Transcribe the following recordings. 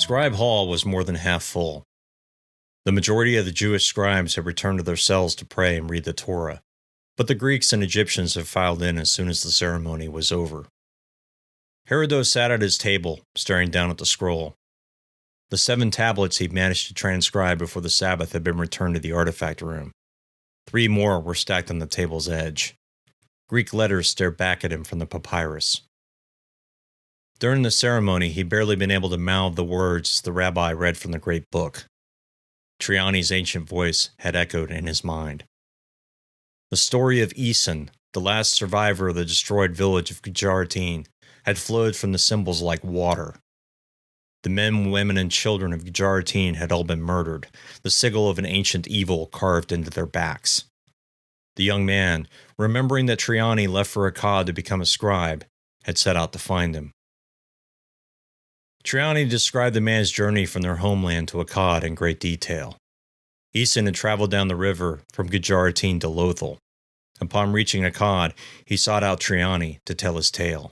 Scribe Hall was more than half full. The majority of the Jewish scribes had returned to their cells to pray and read the Torah, but the Greeks and Egyptians had filed in as soon as the ceremony was over. Herodotus sat at his table, staring down at the scroll. The 7 tablets he'd managed to transcribe before the Sabbath had been returned to the artifact room. 3 more were stacked on the table's edge. Greek letters stared back at him from the papyrus. During the ceremony, he'd barely been able to mouth the words as the rabbi read from the great book. Triani's ancient voice had echoed in his mind. The story of Æson, the last survivor of the destroyed village of Gujaratine, had flowed from the symbols like water. The men, women, and children of Gujaratine had all been murdered, the sigil of an ancient evil carved into their backs. The young man, remembering that Triani left for Akkad to become a scribe, had set out to find him. Triani described the man's journey from their homeland to Akkad in great detail. Æson had traveled down the river from Gujaratine to Lothal. Upon reaching Akkad, he sought out Triani to tell his tale.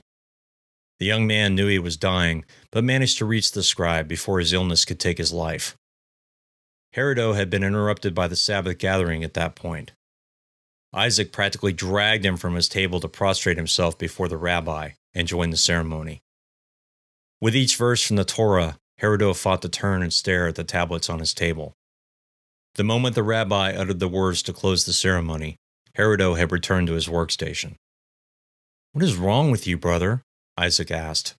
The young man knew he was dying, but managed to reach the scribe before his illness could take his life. Herodotus had been interrupted by the Sabbath gathering at that point. Isaac practically dragged him from his table to prostrate himself before the rabbi and join the ceremony. With each verse from the Torah, Herodotus fought to turn and stare at the tablets on his table. The moment the rabbi uttered the words to close the ceremony, Herodotus had returned to his workstation. "What is wrong with you, brother?" Isaac asked.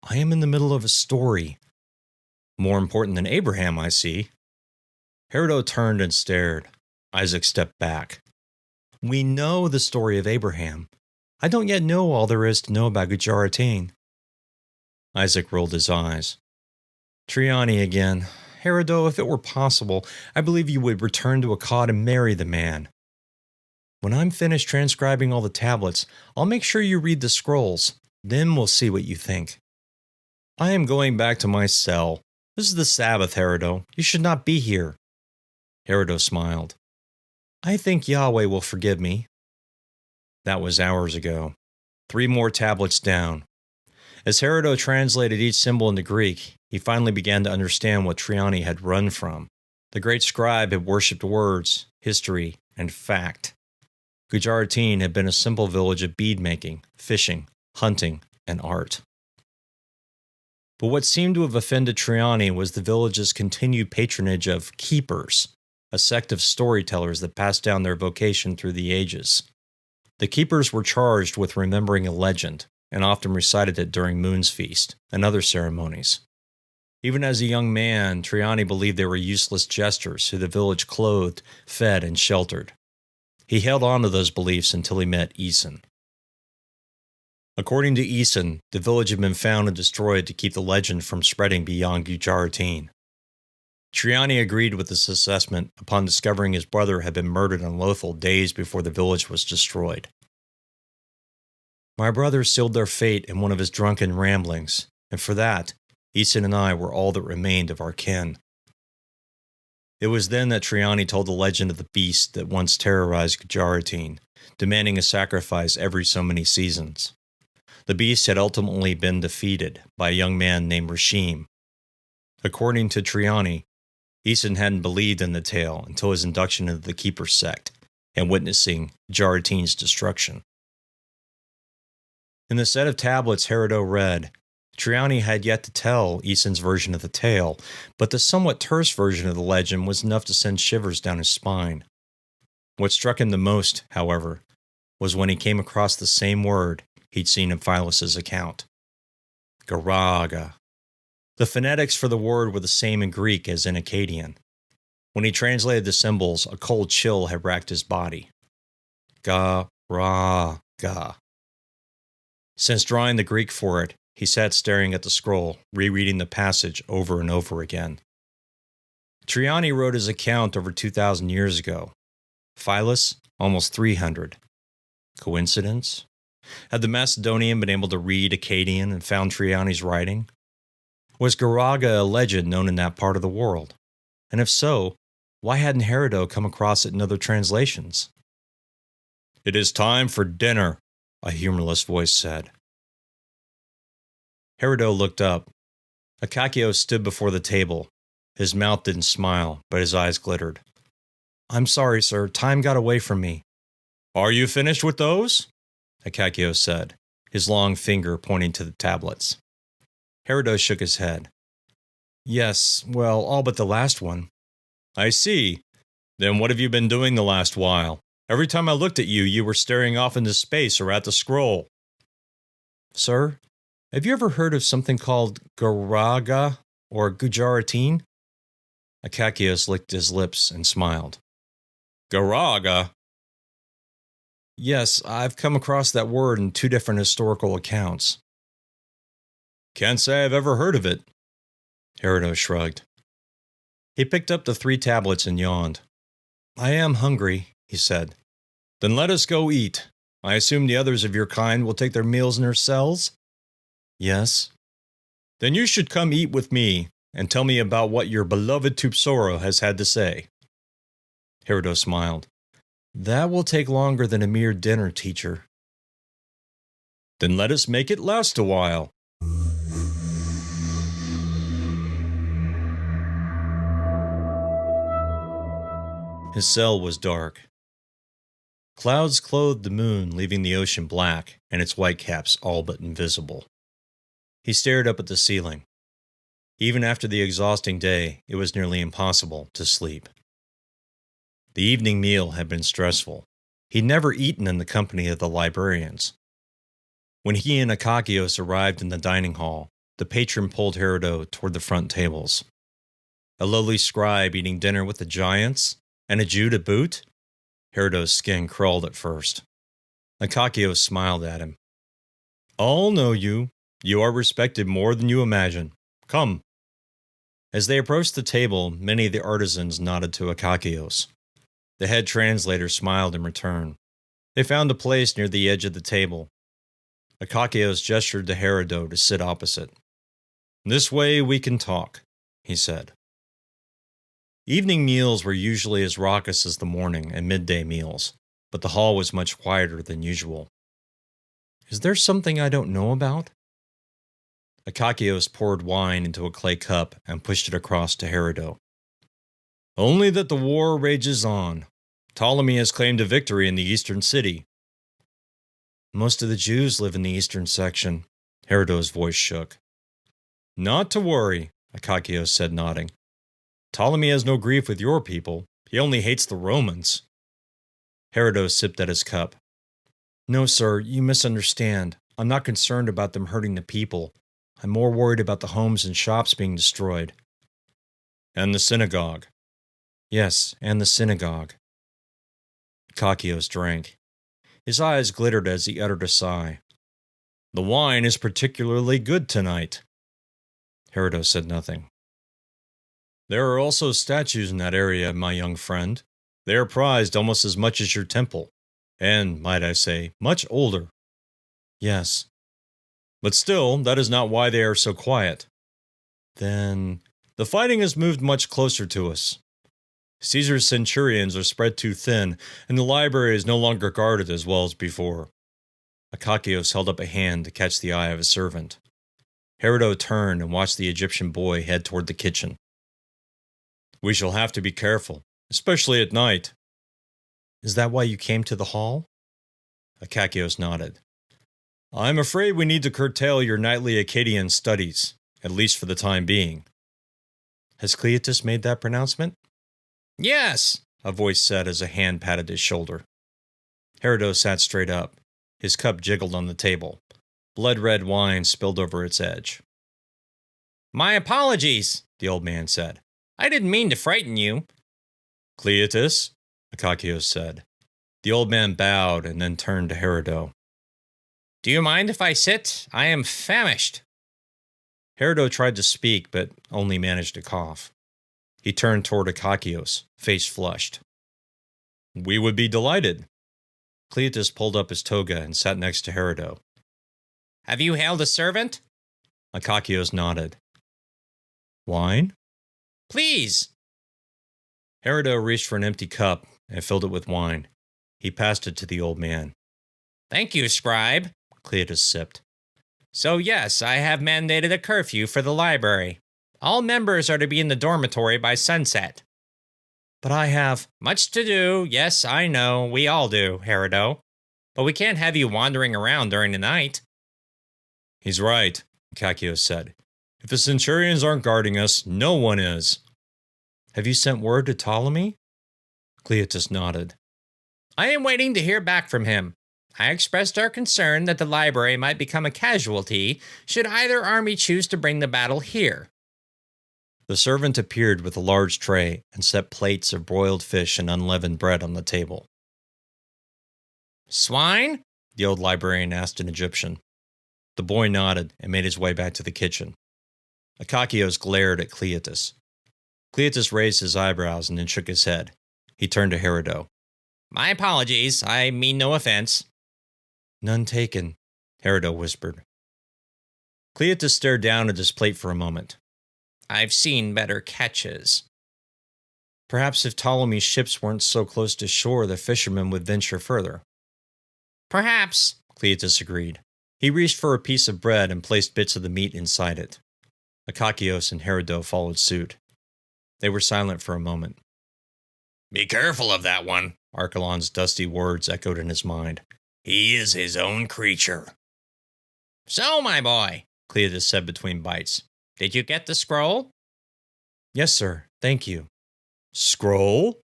"I am in the middle of a story." "More important than Abraham, I see." Herodotus turned and stared. Isaac stepped back. "We know the story of Abraham. I don't yet know all there is to know about Gujaratine." Isaac rolled his eyes. "Triani again. Herodotus, if it were possible, I believe you would return to Akkad and marry the man. When I'm finished transcribing all the tablets, I'll make sure you read the scrolls. Then we'll see what you think." "I am going back to my cell. This is the Sabbath, Herodotus. You should not be here." Herodotus smiled. "I think Yahweh will forgive me." That was hours ago. 3 more tablets down. As Herodotus translated each symbol into Greek, he finally began to understand what Triani had run from. The great scribe had worshipped words, history, and fact. Gujaratine had been a simple village of bead-making, fishing, hunting, and art. But what seemed to have offended Triani was the village's continued patronage of keepers, a sect of storytellers that passed down their vocation through the ages. The keepers were charged with remembering a legend, and often recited it during Moon's Feast and other ceremonies. Even as a young man, Triani believed they were useless jesters who the village clothed, fed, and sheltered. He held on to those beliefs until he met Æson. According to Æson, the village had been found and destroyed to keep the legend from spreading beyond Gujaratine. Triani agreed with this assessment upon discovering his brother had been murdered in Lothal days before the village was destroyed. "My brother sealed their fate in one of his drunken ramblings, and for that, Æson and I were all that remained of our kin." It was then that Triani told the legend of the beast that once terrorized Gujaratine, demanding a sacrifice every so many seasons. The beast had ultimately been defeated by a young man named Rashim. According to Triani, Æson hadn't believed in the tale until his induction into the Keeper sect and witnessing Gujaratine's destruction. In the set of tablets Herodotus read, Triani had yet to tell Æson's version of the tale, but the somewhat terse version of the legend was enough to send shivers down his spine. What struck him the most, however, was when he came across the same word he'd seen in Philus's account. Garaaga. The phonetics for the word were the same in Greek as in Akkadian. When he translated the symbols, a cold chill had racked his body. Garaaga. Since drawing the Greek for it, he sat staring at the scroll, rereading the passage over and over again. Triani wrote his account over 2,000 years ago. Philus, almost 300. Coincidence? Had the Macedonian been able to read Akkadian and found Triani's writing? Was Garaaga a legend known in that part of the world? And if so, why hadn't Herodotus come across it in other translations? "It is time for dinner," a humorless voice said. Herodotus looked up. Akakios stood before the table. His mouth didn't smile, but his eyes glittered. I'm sorry, sir. Time got away from me. Are you finished with those? Akakios said, his long finger pointing to the tablets. Herodos shook his head. Yes, well, all but the last one. I see. Then what have you been doing the last while? Every time I looked at you, you were staring off into space or at the scroll. Sir, have you ever heard of something called Garaaga or Gujarati? Akakios licked his lips and smiled. Garaaga? Yes, I've come across that word in 2 different historical accounts. Can't say I've ever heard of it. Herodos shrugged. He picked up the 3 tablets and yawned. I am hungry, he said. Then let us go eat. I assume the others of your kind will take their meals in their cells? Yes. Then you should come eat with me and tell me about what your beloved Tupsoro has had to say. Herodos smiled. That will take longer than a mere dinner, teacher. Then let us make it last a while. His cell was dark. Clouds clothed the moon, leaving the ocean black and its whitecaps all but invisible. He stared up at the ceiling. Even after the exhausting day, it was nearly impossible to sleep. The evening meal had been stressful. He'd never eaten in the company of the librarians. When he and Akakios arrived in the dining hall, the patron pulled Herodos toward the front tables. A lowly scribe eating dinner with the giants? And a Jew to boot? Herodos' skin crawled at first. Akakios smiled at him. All know you. You are respected more than you imagine. Come. As they approached the table, many of the artisans nodded to Akakios. The head translator smiled in return. They found a place near the edge of the table. Akakios gestured to Herodos to sit opposite. This way we can talk, he said. Evening meals were usually as raucous as the morning and midday meals, but the hall was much quieter than usual. Is there something I don't know about? Akakios poured wine into a clay cup and pushed it across to Herodos. Only that the war rages on. Ptolemy has claimed a victory in the eastern city. Most of the Jews live in the eastern section. Herodos' voice shook. Not to worry, Akakios said, nodding. Ptolemy has no grief with your people. He only hates the Romans. Herodos sipped at his cup. No, sir, you misunderstand. I'm not concerned about them hurting the people. I'm more worried about the homes and shops being destroyed. And the synagogue. Yes, and the synagogue. Akakios drank. His eyes glittered as he uttered a sigh. The wine is particularly good tonight. Herodos said nothing. There are also statues in that area, my young friend. They are prized almost as much as your temple, and, might I say, much older. Yes. But still, that is not why they are so quiet. Then, the fighting has moved much closer to us. Caesar's centurions are spread too thin, and the library is no longer guarded as well as before. Akakios held up a hand to catch the eye of a servant. Herodos turned and watched the Egyptian boy head toward the kitchen. We shall have to be careful, especially at night. Is that why you came to the hall? Akakios nodded. I'm afraid we need to curtail your nightly Akkadian studies, at least for the time being. Has Cleopas made that pronouncement? Yes, a voice said as a hand patted his shoulder. Herodos sat straight up. His cup jiggled on the table. Blood-red wine spilled over its edge. My apologies, the old man said. I didn't mean to frighten you. Cleopas, Akakios said. The old man bowed and then turned to Herodos. Do you mind if I sit? I am famished. Herodos tried to speak, but only managed to cough. He turned toward Akakios, face flushed. We would be delighted. Cleopas pulled up his toga and sat next to Herodos. Have you hailed a servant? Akakios nodded. Wine? Please. Herodos reached for an empty cup and filled it with wine. He passed it to the old man. Thank you, scribe, Cleopas sipped. So yes, I have mandated a curfew for the library. All members are to be in the dormitory by sunset. But I have Much to do, yes, I know, we all do, Herodo. But we can't have you wandering around during the night. He's right, Akakios said. If the centurions aren't guarding us, no one is. Have you sent word to Ptolemy? Cleopas nodded. I am waiting to hear back from him. I expressed our concern that the library might become a casualty should either army choose to bring the battle here. The servant appeared with a large tray and set plates of broiled fish and unleavened bread on the table. Swine? The old librarian asked in Egyptian. The boy nodded and made his way back to the kitchen. Akakios glared at Cleopas. Cleopas raised his eyebrows and then shook his head. He turned to Herodo. My apologies, I mean no offense. None taken, Herodo whispered. Cleopas stared down at his plate for a moment. I've seen better catches. Perhaps if Ptolemy's ships weren't so close to shore, the fishermen would venture further. Perhaps, Cleopas agreed. He reached for a piece of bread and placed bits of the meat inside it. Akakios and Herodo followed suit. They were silent for a moment. Be careful of that one, Archelon's dusty words echoed in his mind. He is his own creature. So, my boy, Cleopas said between bites, did you get the scroll? Yes, sir. Thank you. Scroll?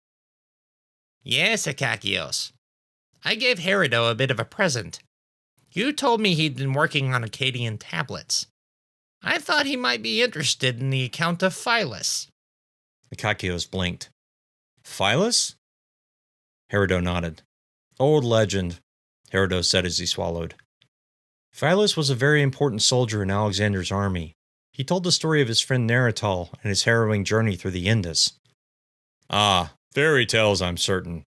Yes, Akakios. I gave Herodo a bit of a present. You told me he'd been working on Akkadian tablets. I thought he might be interested in the account of Phyllis. Akakios blinked. Phyllis? Herodo nodded. Old legend, Herodo said as he swallowed. Phyllis was a very important soldier in Alexander's army. He told the story of his friend Nerital and his harrowing journey through the Indus. Ah, fairy tales, I'm certain.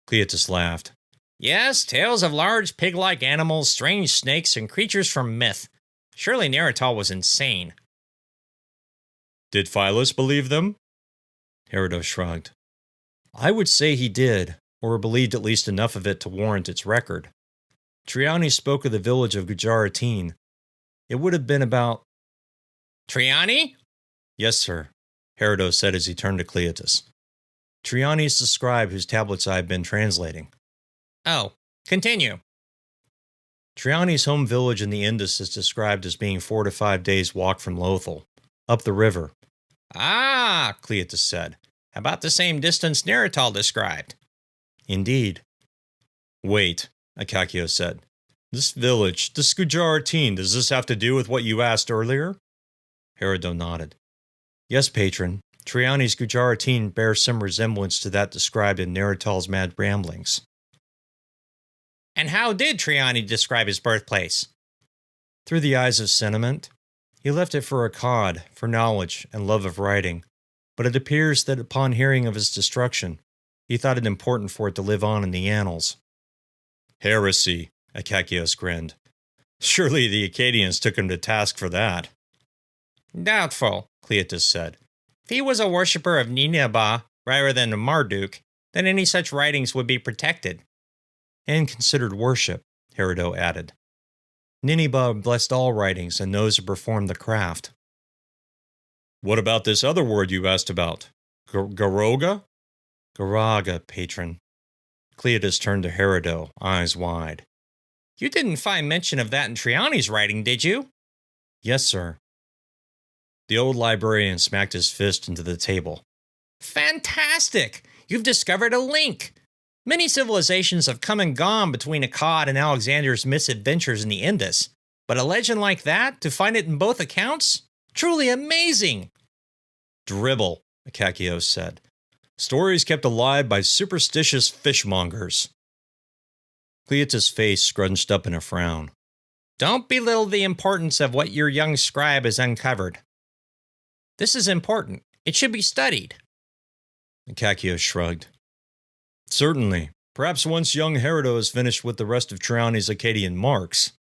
Cleopas laughed. Yes, tales of large pig-like animals, strange snakes, and creatures from myth. Surely Nerital was insane. Did Phyllis believe them? Herodo shrugged. I would say he did, or believed at least enough of it to warrant its record. Triani spoke of the village of Gujaratine. It would have been about... Triani? Yes, sir, Herodo said as he turned to Cleopas. Triani is the scribe whose tablets I have been translating. Oh, continue. Triani's home village in the Indus is described as being 4 to 5 days' walk from Lothal, up the river. Ah, Cleopas said. About the same distance Nerital described. Indeed. Wait, Akakios said. This village, this Gujaratine, does this have to do with what you asked earlier? Herodo nodded. Yes, patron. Triani's Gujaratine bears some resemblance to that described in Nerital's mad ramblings. And how did Triani describe his birthplace? Through the eyes of sentiment. He left it for Akkad, for knowledge and love of writing, but it appears that upon hearing of his destruction, he thought it important for it to live on in the annals. Heresy, Akakios grinned. Surely the Akkadians took him to task for that. Doubtful, Cleopas said. If he was a worshipper of Nineveh rather than of Marduk, then any such writings would be protected. And considered worship, Herodo added. Nineveh blessed all writings and those who performed the craft. What about this other word you asked about? Garaaga? Garaaga, patron. Cleopas turned to Herodo, eyes wide. You didn't find mention of that in Triani's writing, did you? Yes, sir. The old librarian smacked his fist into the table. Fantastic! You've discovered a link! Many civilizations have come and gone between Akkad and Alexander's misadventures in the Indus, but a legend like that, to find it in both accounts? Truly amazing! Dribble, Akakios said. Stories kept alive by superstitious fishmongers. Cleopas' face scrunched up in a frown. Don't belittle the importance of what your young scribe has uncovered. This is important. It should be studied. Akakios shrugged. Certainly. Perhaps once young Herodo is finished with the rest of Triani's Akkadian marks.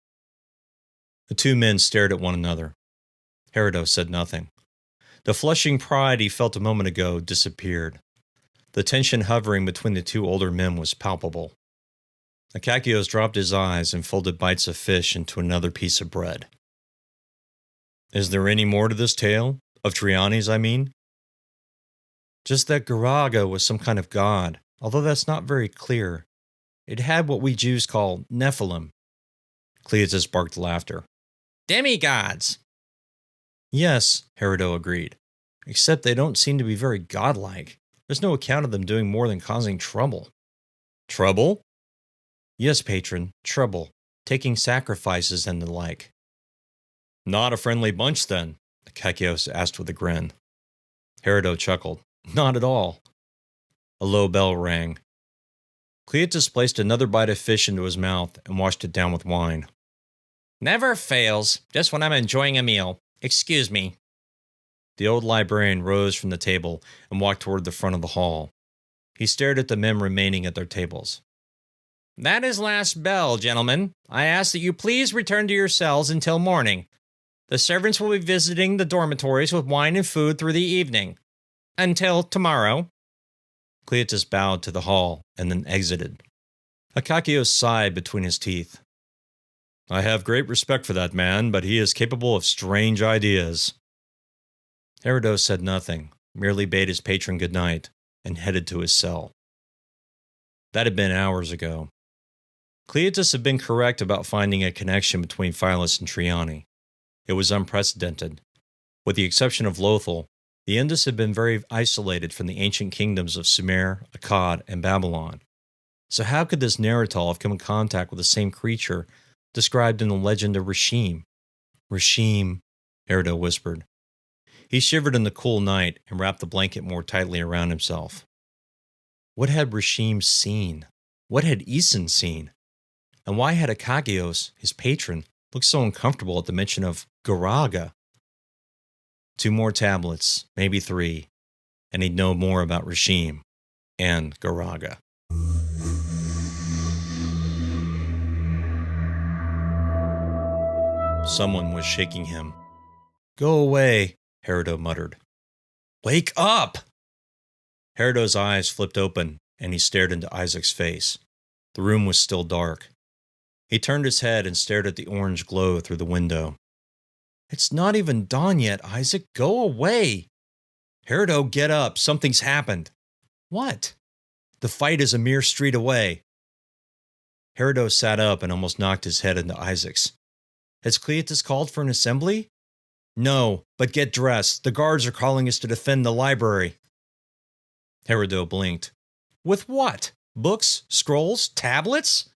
The two men stared at one another. Herodo said nothing. The flushing pride he felt a moment ago disappeared. The tension hovering between the two older men was palpable. Akakios dropped his eyes and folded bites of fish into another piece of bread. Is there any more to this tale? Of Triani's, I mean? Just that Garaaga was some kind of god, although that's not very clear. It had what we Jews call Nephilim. Cleopas barked laughter. Demigods! Yes, Herodo agreed. Except they don't seem to be very godlike. There's no account of them doing more than causing trouble. Trouble? Yes, patron, trouble. Taking sacrifices and the like. Not a friendly bunch, then? Akakios asked with a grin. Herodo chuckled. Not at all. A low bell rang. Cleopas placed another bite of fish into his mouth and washed it down with wine. Never fails, just when I'm enjoying a meal. Excuse me. The old librarian rose from the table and walked toward the front of the hall. He stared at the men remaining at their tables. That is last bell, gentlemen. I ask that you please return to your cells until morning. The servants will be visiting the dormitories with wine and food through the evening. Until tomorrow. Cleopas bowed to the hall and then exited. Akakios sighed between his teeth. I have great respect for that man, but he is capable of strange ideas. Herodo said nothing, merely bade his patron good night, and headed to his cell. That had been hours ago. Cleopas had been correct about finding a connection between Phyllis and Triani. It was unprecedented. With the exception of Lothal, the Indus had been very isolated from the ancient kingdoms of Sumer, Akkad, and Babylon. So how could this Neanderthal have come in contact with the same creature described in the legend of Rashim? Rashim, Herodo whispered. He shivered in the cool night and wrapped the blanket more tightly around himself. What had Rashim seen? What had Eason seen? And why had Akakios, his patron, looked so uncomfortable at the mention of Garaaga? 2 more tablets, maybe 3, and he'd know more about Rashim and Garaaga. Someone was shaking him. Go away, Herodo muttered. Wake up! Herodo's eyes flipped open, and he stared into Isaac's face. The room was still dark. He turned his head and stared at the orange glow through the window. It's not even dawn yet, Isaac. Go away! Herodo, get up. Something's happened. What? The fight is a mere street away. Herodo sat up and almost knocked his head into Isaac's. Has Cleopas called for an assembly? No, but get dressed. The guards are calling us to defend the library. Herodo blinked. With what? Books? Scrolls? Tablets?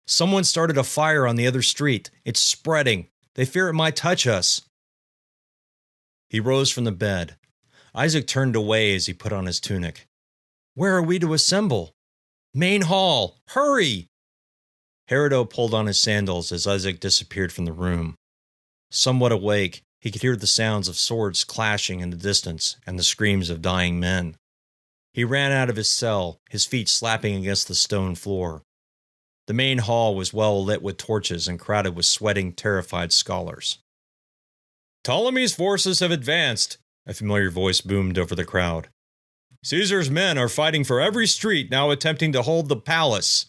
Someone started a fire on the other street. It's spreading. They fear it might touch us. He rose from the bed. Isaac turned away as he put on his tunic. Where are we to assemble? Main hall! Hurry! Herodo pulled on his sandals as Isaac disappeared from the room. Somewhat awake, he could hear the sounds of swords clashing in the distance and the screams of dying men. He ran out of his cell, his feet slapping against the stone floor. The main hall was well lit with torches and crowded with sweating, terrified scholars. Ptolemy's forces have advanced, a familiar voice boomed over the crowd. Caesar's men are fighting for every street, now attempting to hold the palace.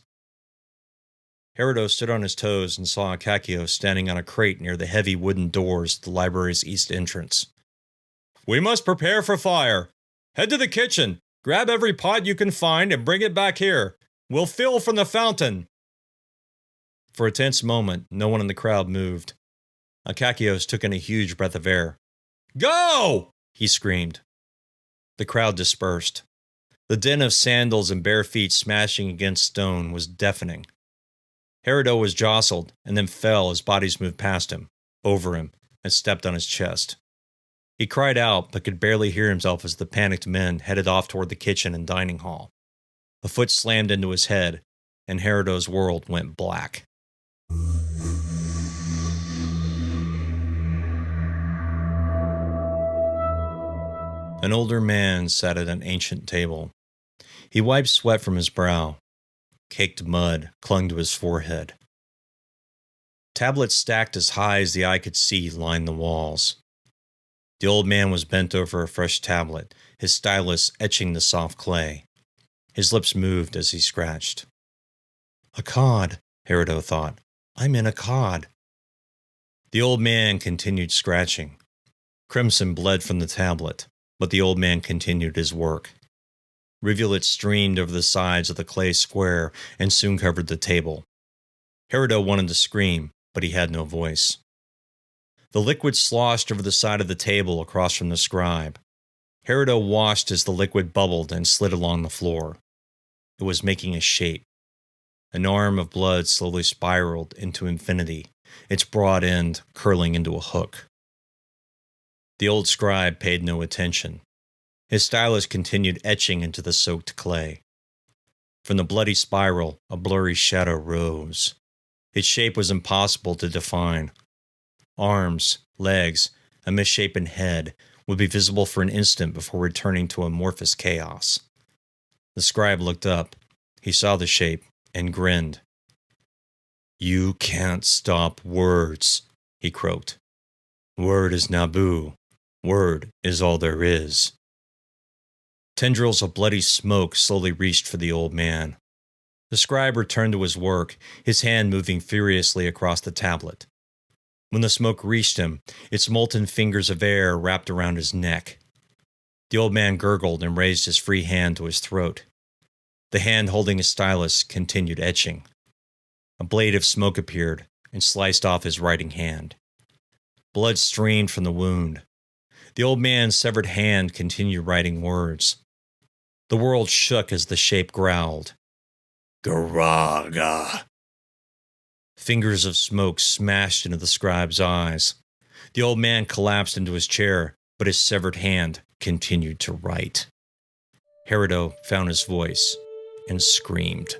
Herodo stood on his toes and saw Akakios standing on a crate near the heavy wooden doors to the library's east entrance. We must prepare for fire. Head to the kitchen. Grab every pot you can find and bring it back here. We'll fill from the fountain. For a tense moment, no one in the crowd moved. Akakios took in a huge breath of air. Go! He screamed. The crowd dispersed. The din of sandals and bare feet smashing against stone was deafening. Herodo was jostled and then fell as bodies moved past him, over him, and stepped on his chest. He cried out but could barely hear himself as the panicked men headed off toward the kitchen and dining hall. A foot slammed into his head, and Herodo's world went black. An older man sat at an ancient table. He wiped sweat from his brow. Caked mud clung to his forehead. Tablets stacked as high as the eye could see lined the walls. The old man was bent over a fresh tablet, his stylus etching the soft clay. His lips moved as he scratched. Akkad, Herodo thought. I'm in Akkad. The old man continued scratching. Crimson bled from the tablet, but the old man continued his work. Rivulets streamed over the sides of the clay square and soon covered the table. Herodo wanted to scream, but he had no voice. The liquid sloshed over the side of the table across from the scribe. Herodo watched as the liquid bubbled and slid along the floor. It was making a shape. An arm of blood slowly spiraled into infinity, its broad end curling into a hook. The old scribe paid no attention. His stylus continued etching into the soaked clay. From the bloody spiral, a blurry shadow rose. Its shape was impossible to define. Arms, legs, a misshapen head would be visible for an instant before returning to amorphous chaos. The scribe looked up. He saw the shape and grinned. "You can't stop words," he croaked. "Word is Nabu. Word is all there is." Tendrils of bloody smoke slowly reached for the old man. The scribe returned to his work, his hand moving furiously across the tablet. When the smoke reached him, its molten fingers of air wrapped around his neck. The old man gurgled and raised his free hand to his throat. The hand holding his stylus continued etching. A blade of smoke appeared and sliced off his writing hand. Blood streamed from the wound. The old man's severed hand continued writing words. The world shook as the shape growled. "Garaaga." Fingers of smoke smashed into the scribe's eyes. The old man collapsed into his chair, but his severed hand continued to write. Herodo found his voice and screamed.